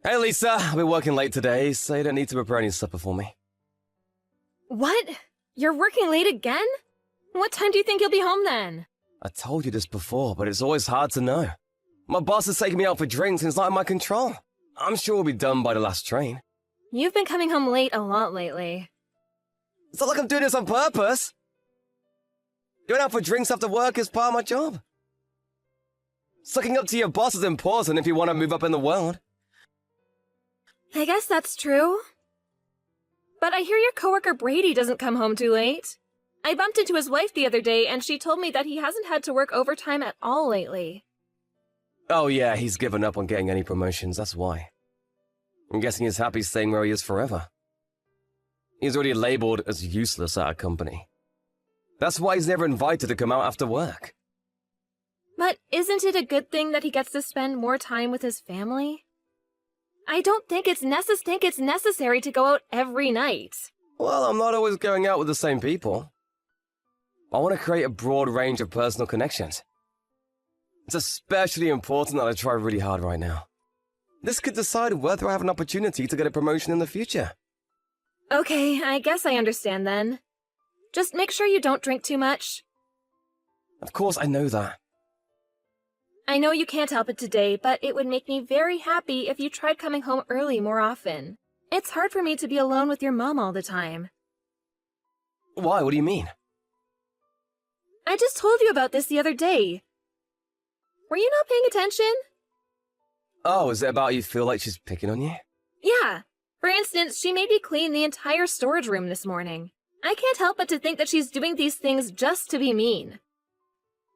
Hey, Lisa, I've been working late today, so you don't need to prepare any supper for me. What? You're working late again? What time do you think you'll be home then? I told you this before, but it's always hard to know. My boss is taking me out for drinks and it's not in my control. I'm sure we'll be done by the last train. You've been coming home late a lot lately. It's not like I'm doing this on purpose. Going out for drinks after work is part of my job. Sucking up to your boss is important if you want to move up in the world. I guess that's true. But I hear your coworker Brady doesn't come home too late. I bumped into his wife the other day and she told me that he hasn't had to work overtime at all lately. Oh yeah, he's given up on getting any promotions, that's why. I'm guessing he's happy staying where he is forever. He's already labeled as useless at our company. That's why he's never invited to come out after work. But isn't it a good thing that he gets to spend more time with his family? I don't think it's necessary to go out every night. Well, I'm not always going out with the same people. I want to create a broad range of personal connections. It's especially important that I try really hard right now. This could decide whether I have an opportunity to get a promotion in the future. Okay, I guess I understand then. Just make sure you don't drink too much. Of course, I know that. I know you can't help it today, but it would make me very happy if you tried coming home early more often. It's hard for me to be alone with your mom all the time. Why? What do you mean? I just told you about this the other day. Were you not paying attention? Oh, is it about you feel like she's picking on you? Yeah. For instance, she made me clean the entire storage room this morning. I can't help but to think that she's doing these things just to be mean.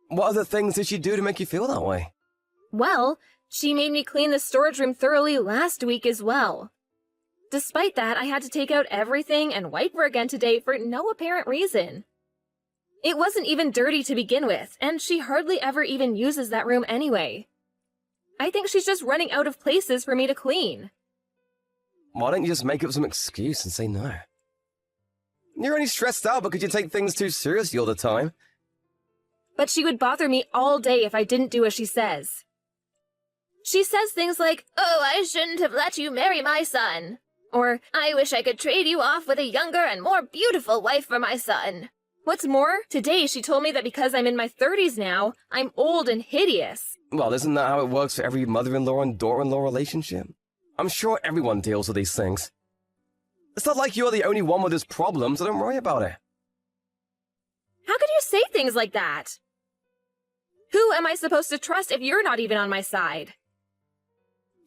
What other things did she do to make you feel that way? Well, she made me clean the storage room thoroughly last week as well. Despite that, I had to take out everything and wipe her again today for no apparent reason. It wasn't even dirty to begin with, and she hardly ever even uses that room anyway. I think she's just running out of places for me to clean. Why don't you just make up some excuse and say no? You're only stressed out because you take things too seriously all the time. But she would bother me all day if I didn't do as she says. She says things like, "Oh, I shouldn't have let you marry my son." Or, "I wish I could trade you off with a younger and more beautiful wife for my son." What's more, today she told me that because I'm in my 30s now, I'm old and hideous. Well, isn't that how it works for every mother-in-law and daughter-in-law relationship? I'm sure everyone deals with these things. It's not like you're the only one with this problem, so don't worry about it. How could you say things like that? Who am I supposed to trust if you're not even on my side?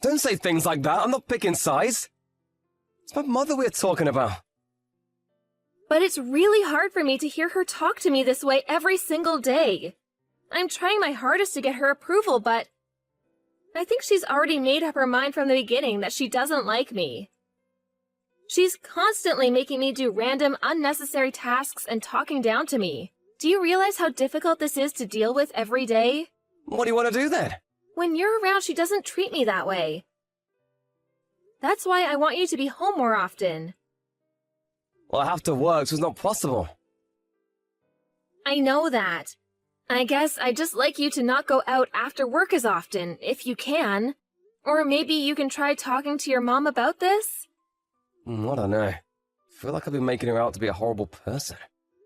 Don't say things like that. I'm not picking sides. It's my mother we're talking about. But it's really hard for me to hear her talk to me this way every single day. I'm trying my hardest to get her approval, but I think she's already made up her mind from the beginning that she doesn't like me. She's constantly making me do random, unnecessary tasks and talking down to me. Do you realize how difficult this is to deal with every day? What do you want to do then? When you're around, she doesn't treat me that way. That's why I want you to be home more often. Well, I have to work, so it's not possible. I know that. I guess I'd just like you to not go out after work as often, if you can. Or maybe you can try talking to your mom about this? I don't know. I feel like I've been making her out to be a horrible person.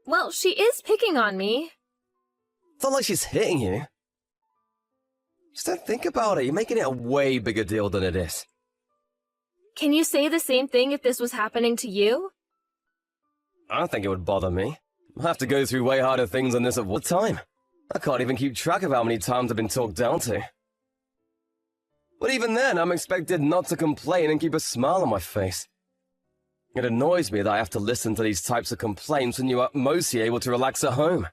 Well, she is picking on me. It's not like she's hitting you. Just don't think about it. You're making it a way bigger deal than it is. Can you say the same thing if this was happening to you? I don't think it would bother me. I have to go through way harder things than this at one time. I can't even keep track of how many times I've been talked down to. But even then, I'm expected not to complain and keep a smile on my face. It annoys me that I have to listen to these types of complaints when you are mostly able to relax at home.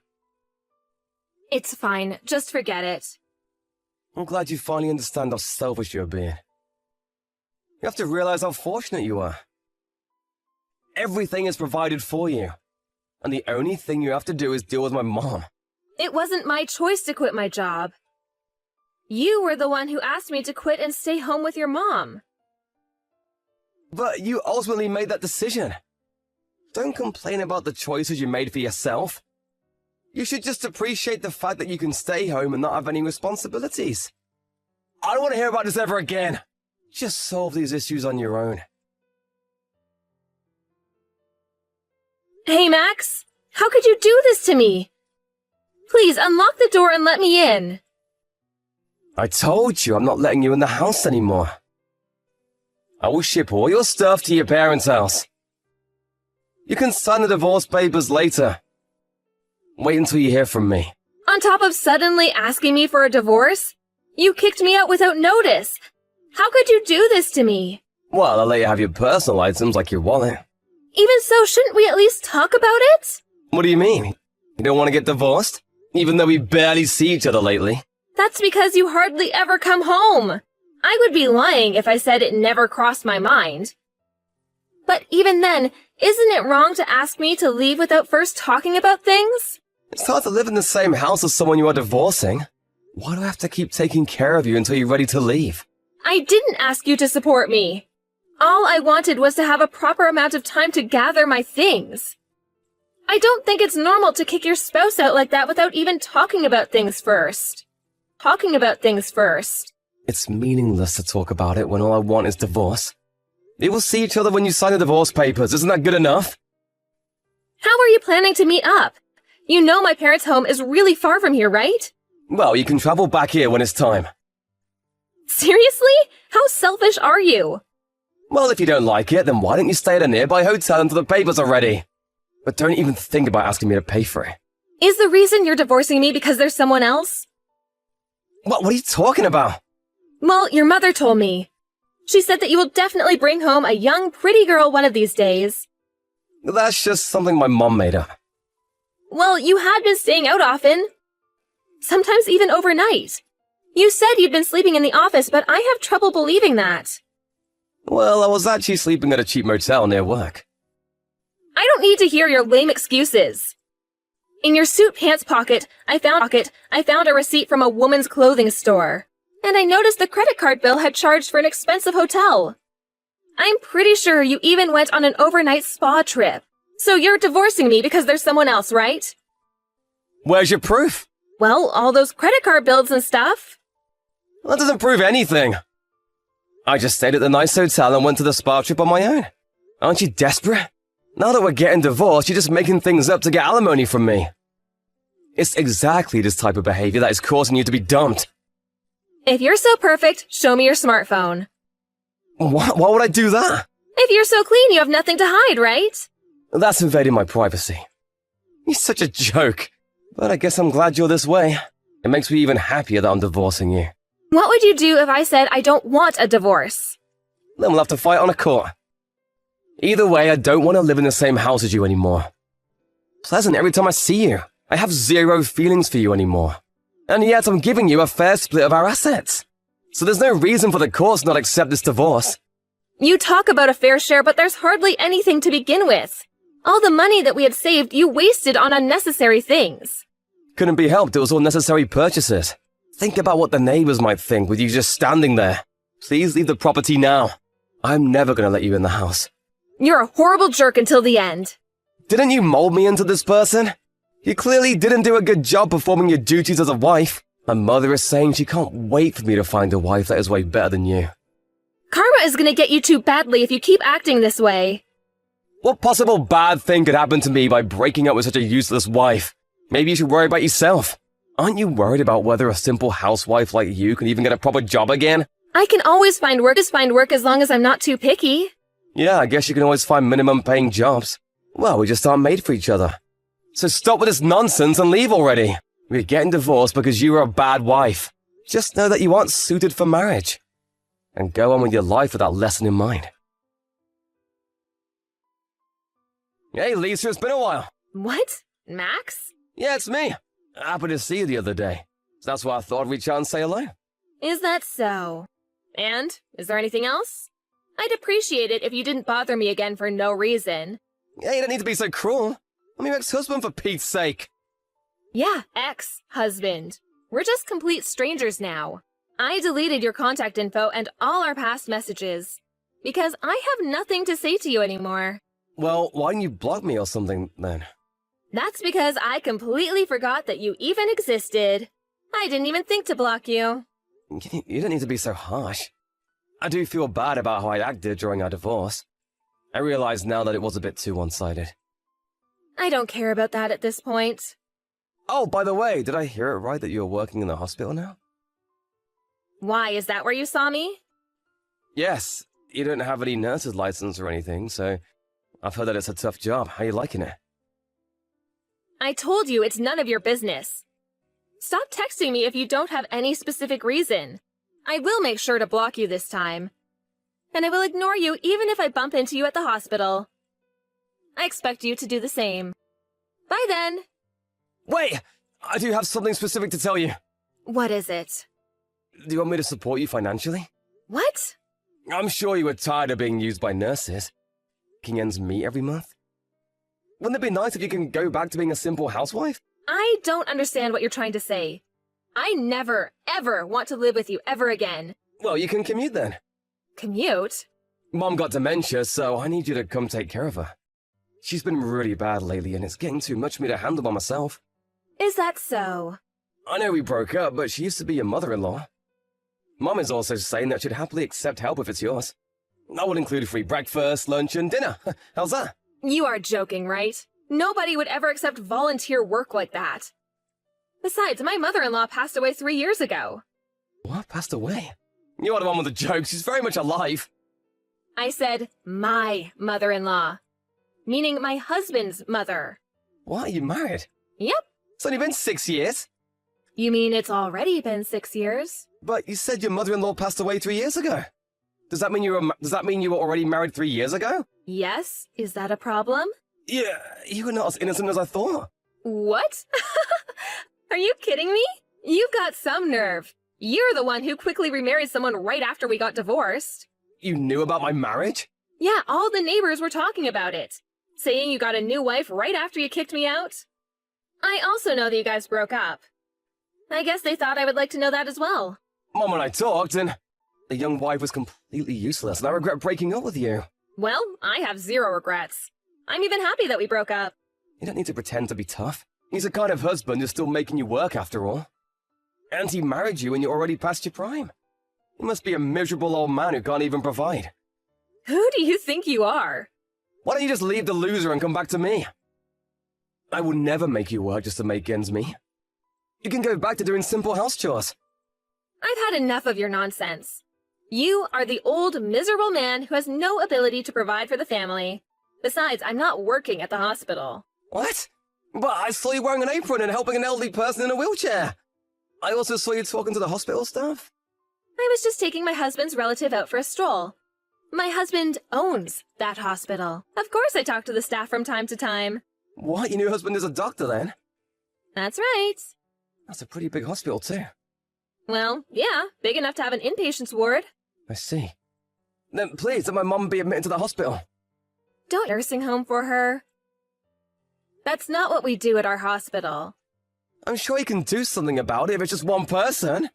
It's fine. Just forget it. I'm glad you finally understand how selfish you're being. You have to realize how fortunate you are. Everything is provided for you. And the only thing you have to do is deal with my mom. It wasn't my choice to quit my job. You were the one who asked me to quit and stay home with your mom. But you ultimately made that decision. Don't complain about the choices you made for yourself. You should just appreciate the fact that you can stay home and not have any responsibilities. I don't want to hear about this ever again. Just solve these issues on your own. Hey, Max! How could you do this to me? Please, unlock the door and let me in. I told you I'm not letting you in the house anymore. I will ship all your stuff to your parents' house. You can sign the divorce papers later. Wait until you hear from me. On top of suddenly asking me for a divorce, you kicked me out without notice. How could you do this to me? Well, I'll let you have your personal items like your wallet. Even so, shouldn't we at least talk about it? What do you mean? You don't want to get divorced? Even though we barely see each other lately? That's because you hardly ever come home. I would be lying if I said it never crossed my mind. But even then, isn't it wrong to ask me to leave without first talking about things? It's hard to live in the same house as someone you are divorcing. Why do I have to keep taking care of you until you're ready to leave? I didn't ask you to support me. All I wanted was to have a proper amount of time to gather my things. I don't think it's normal to kick your spouse out like that without even talking about things first. It's meaningless to talk about it when all I want is divorce. We will see each other when you sign the divorce papers. Isn't that good enough? How are you planning to meet up? You know my parents' home is really far from here, right? Well, you can travel back here when it's time. Seriously? How selfish are you? Well, if you don't like it, then why don't you stay at a nearby hotel until the papers are ready? But don't even think about asking me to pay for it. Is the reason you're divorcing me because there's someone else? What are you talking about? Well, your mother told me. She said that you will definitely bring home a young, pretty girl one of these days. That's just something my mom made up. Well, you had been staying out often. Sometimes even overnight. You said you'd been sleeping in the office, but I have trouble believing that. Well, I was actually sleeping at a cheap motel near work. I don't need to hear your lame excuses. In your suit pants pocket, I found a receipt from a woman's clothing store. And I noticed the credit card bill had charged for an expensive hotel. I'm pretty sure you even went on an overnight spa trip. So you're divorcing me because there's someone else, right? Where's your proof? Well, all those credit card bills and stuff. That doesn't prove anything. I just stayed at the nice hotel and went to the spa trip on my own. Aren't you desperate? Now that we're getting divorced, you're just making things up to get alimony from me. It's exactly this type of behavior that is causing you to be dumped. If you're so perfect, show me your smartphone. Why would I do that? If you're so clean, you have nothing to hide, right? That's invading my privacy. You're such a joke. But I guess I'm glad you're this way. It makes me even happier that I'm divorcing you. What would you do if I said I don't want a divorce? Then we'll have to fight on a court. Either way, I don't want to live in the same house as you anymore. Pleasant every time I see you. I have zero feelings for you anymore. And yet I'm giving you a fair split of our assets. So there's no reason for the courts not accept this divorce. You talk about a fair share, but there's hardly anything to begin with. All the money that we had saved, you wasted on unnecessary things. Couldn't be helped, it was all necessary purchases. Think about what the neighbors might think with you just standing there. Please leave the property now. I'm never gonna let you in the house. You're a horrible jerk until the end. Didn't you mold me into this person? You clearly didn't do a good job performing your duties as a wife. My mother is saying she can't wait for me to find a wife that is way better than you. Karma is gonna get you too badly if you keep acting this way. What possible bad thing could happen to me by breaking up with such a useless wife? Maybe you should worry about yourself. Aren't you worried about whether a simple housewife like you can even get a proper job again? I can always find work as long as I'm not too picky. Yeah, I guess you can always find minimum paying jobs. Well, we just aren't made for each other. So stop with this nonsense and leave already. We're getting divorced because you were a bad wife. Just know that you aren't suited for marriage. And go on with your life with that lesson in mind. Hey, Lisa, it's been a while. What? Max? Yeah, it's me. Happy to see you the other day. So that's why I thought I'd reach out and say hello. Is that so? And? Is there anything else? I'd appreciate it if you didn't bother me again for no reason. Yeah, you don't need to be so cruel. I'm your ex-husband, for Pete's sake. Yeah, ex-husband. We're just complete strangers now. I deleted your contact info and all our past messages. Because I have nothing to say to you anymore. Well, why didn't you block me or something, then? That's because I completely forgot that you even existed. I didn't even think to block you. You didn't need to be so harsh. I do feel bad about how I acted during our divorce. I realize now that it was a bit too one-sided. I don't care about that at this point. Oh, by the way, did I hear it right that you're working in the hospital now? Why, is that where you saw me? Yes, you don't have any nurse's license or anything, so I've heard that it's a tough job. How you liking it? I told you it's none of your business. Stop texting me if you don't have any specific reason. I will make sure to block you this time. And I will ignore you even if I bump into you at the hospital. I expect you to do the same. Bye then. Wait! I do have something specific to tell you. What is it? Do you want me to support you financially? What? I'm sure you were tired of being used by nurses. Making ends meet every month. Wouldn't it be nice if you can go back to being a simple housewife? I don't understand what you're trying to say. I never, ever want to live with you ever again. Well, you can commute then. Commute? Mom got dementia, so I need you to come take care of her. She's been really bad lately, and it's getting too much for me to handle by myself. Is that so? I know we broke up, but she used to be your mother-in-law. Mom is also saying that she'd happily accept help if it's yours. I would include free breakfast, lunch, and dinner. How's that? You are joking, right? Nobody would ever accept volunteer work like that. Besides, my mother-in-law passed away 3 years ago. What? Passed away? You are the one with the jokes. She's very much alive. I said my mother-in-law, meaning my husband's mother. What? Are you married? Yep. It's only been 6 years. You mean it's already been 6 years? But you said your mother-in-law passed away 3 years ago. Does that mean you were already married 3 years ago? Yes. Is that a problem? Yeah, you were not as innocent as I thought. What? Are you kidding me? You've got some nerve. You're the one who quickly remarried someone right after we got divorced. You knew about my marriage? Yeah, all the neighbors were talking about it. Saying you got a new wife right after you kicked me out. I also know that you guys broke up. I guess they thought I would like to know that as well. Mom and I talked, and the young wife was completely useless, and I regret breaking up with you. Well, I have zero regrets. I'm even happy that we broke up. You don't need to pretend to be tough. He's the kind of husband who's still making you work after all. And he married you and you're already past your prime. You must be a miserable old man who can't even provide. Who do you think you are? Why don't you just leave the loser and come back to me? I will never make you work just to make ends meet. You can go back to doing simple house chores. I've had enough of your nonsense. You are the old, miserable man who has no ability to provide for the family. Besides, I'm not working at the hospital. What? But I saw you wearing an apron and helping an elderly person in a wheelchair. I also saw you talking to the hospital staff. I was just taking my husband's relative out for a stroll. My husband owns that hospital. Of course I talk to the staff from time to time. What? Your new husband is a doctor then? That's right. That's a pretty big hospital too. Well, yeah, big enough to have an inpatient's ward. I see. Then please let my mum be admitted to the hospital. Don't nursing home for her. That's not what we do at our hospital. I'm sure you can do something about it if it's just one person.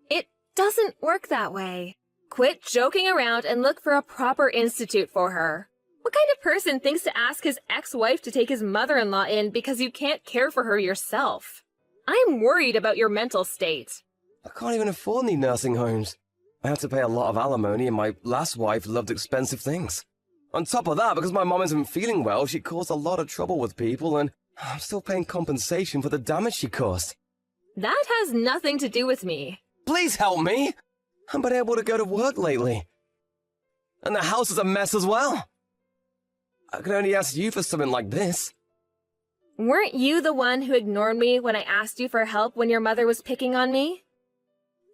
It doesn't work that way. Quit joking around and look for a proper institute for her. What kind of person thinks to ask his ex-wife to take his mother-in-law in because you can't care for her yourself? I'm worried about your mental state. I can't even afford any nursing homes. I have to pay a lot of alimony and my last wife loved expensive things. On top of that, because my mom isn't feeling well, she caused a lot of trouble with people and I'm still paying compensation for the damage she caused. That has nothing to do with me. Please help me! I haven't been able to go to work lately. And the house is a mess as well. I can only ask you for something like this. Weren't you the one who ignored me when I asked you for help when your mother was picking on me?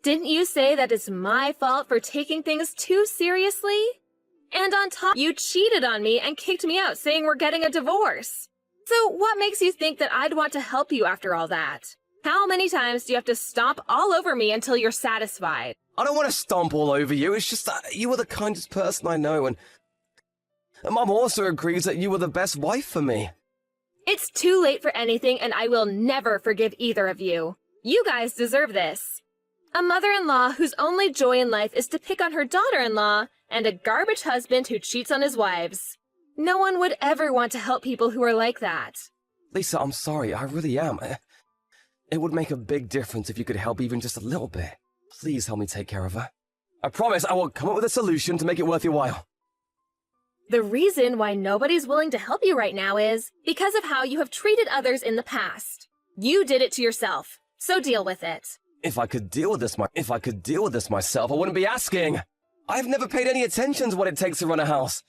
Didn't you say that it's my fault for taking things too seriously? And on top, you cheated on me and kicked me out saying we're getting a divorce. So what makes you think that I'd want to help you after all that? How many times do you have to stomp all over me until you're satisfied? I don't want to stomp all over you, it's just that you were the kindest person I know and Mom also agrees that you were the best wife for me. It's too late for anything and I will never forgive either of you. You guys deserve this. A mother-in-law whose only joy in life is to pick on her daughter-in-law and a garbage husband who cheats on his wives. No one would ever want to help people who are like that. Lisa, I'm sorry, I really am. It would make a big difference if you could help even just a little bit. Please help me take care of her. I promise I will come up with a solution to make it worth your while. The reason why nobody's willing to help you right now is because of how you have treated others in the past. You did it to yourself, so deal with it. If I could deal with this myself, I wouldn't be asking. I've never paid any attention to what it takes to run a house.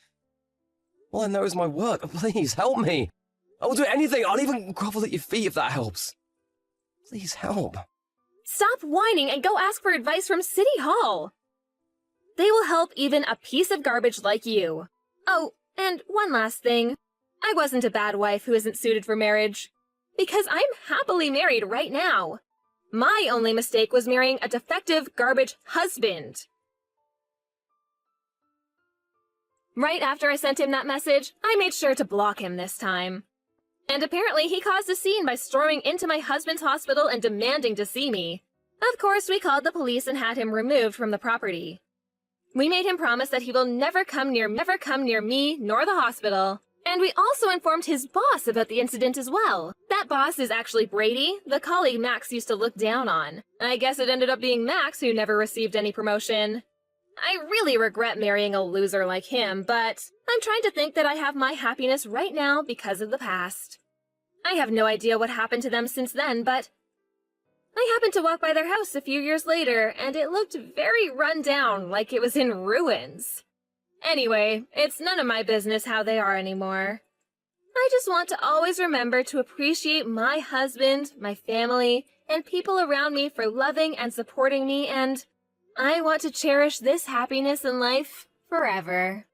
All I know is my work. Please help me. I will do anything. I'll even grovel at your feet if that helps. Please help. Stop whining and go ask for advice from City Hall. They will help even a piece of garbage like you. Oh, and one last thing. I wasn't a bad wife who isn't suited for marriage. Because I'm happily married right now. My only mistake was marrying a defective garbage husband. Right after I sent him that message, I made sure to block him this time. And apparently he caused a scene by storming into my husband's hospital and demanding to see me. Of course, we called the police and had him removed from the property. We made him promise that he will never come near me nor the hospital. And we also informed his boss about the incident as well. That boss is actually Brady, the colleague Max used to look down on. I guess it ended up being Max who never received any promotion. I really regret marrying a loser like him, but I'm trying to think that I have my happiness right now because of the past. I have no idea what happened to them since then, but I happened to walk by their house a few years later, and it looked very run down, like it was in ruins. Anyway, it's none of my business how they are anymore. I just want to always remember to appreciate my husband, my family, and people around me for loving and supporting me, and I want to cherish this happiness in life forever.